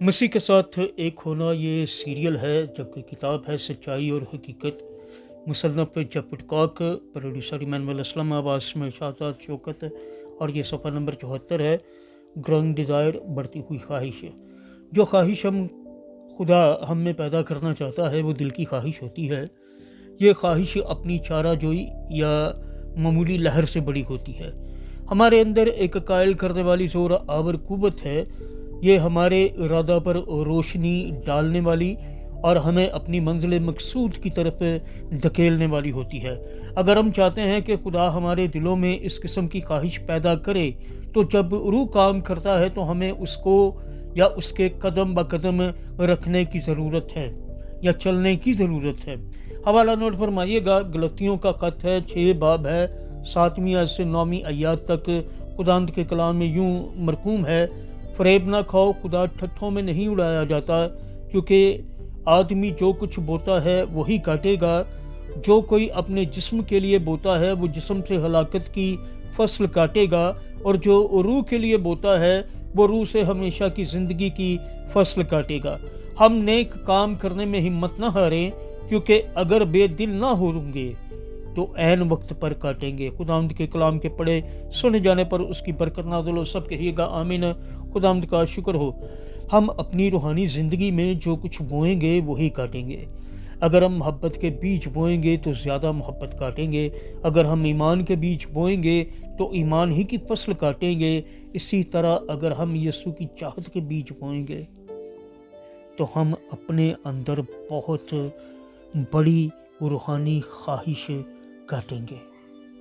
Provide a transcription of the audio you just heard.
मसीह के साथ एक होना ये सीरियल है, जबकि किताब है सच्चाई और हकीकत। मुसन्नफ़ जपटकॉक, प्रोड्यूसर इमानुएल असलम, आवाज़ में शाहजाद शौकत, और ये सफ़ा नंबर 74 है। ग्रोइंग डिज़ायर, बढ़ती हुई ख्वाहिश। जो ख्वाहिश खुदा हम में पैदा करना चाहता है वो दिल की ख्वाहिश होती है। ये ख्वाहिश अपनी चारा जोई या मामूली लहर से बड़ी होती है। हमारे अंदर एक कायल करने वाली ज़ोर आवर कुव्वत है। ये हमारे इरादा पर रोशनी डालने वाली और हमें अपनी मंजिल मकसूद की तरफ धकेलने वाली होती है। अगर हम चाहते हैं कि खुदा हमारे दिलों में इस किस्म की ख्वाहिश पैदा करे, तो जब रूह काम करता है तो हमें उसको या उसके कदम ब कदम रखने की ज़रूरत है या चलने की ज़रूरत है। हवाला नोट फरमाइएगा, गलतियों का ख़त है, 6 बाब है, 7वीं आयत से 9वीं आयत तक। खुदावंद के कलाम में यूं मरकूम है, फरेब ना खाओ, खुदा ठट्ठों में नहीं उड़ाया जाता, क्योंकि आदमी जो कुछ बोता है वही काटेगा। जो कोई अपने जिस्म के लिए बोता है वो जिस्म से हलाकत की फसल काटेगा, और जो रूह के लिए बोता है वो रूह से हमेशा की ज़िंदगी की फसल काटेगा। हम नेक काम करने में हिम्मत न हारें, क्योंकि अगर बेदिल ना होंगे तो ऐन वक्त पर काटेंगे। खुदावंद के कलाम के पढ़े सुने जाने पर उसकी बरकत नाज़िल हो। सब कहिएगा आमीन। खुदावंद का शुक्र हो। हम अपनी रूहानी ज़िंदगी में जो कुछ बोएंगे वही काटेंगे। अगर हम मोहब्बत के बीज बोएंगे तो ज़्यादा मोहब्बत काटेंगे। अगर हम ईमान के बीज बोएंगे तो ईमान ही की फसल काटेंगे। इसी तरह अगर हम यीशु की चाहत के बीज बोएंगे तो हम अपने अंदर बहुत बड़ी रूहानी ख्वाहिश काटेंगे।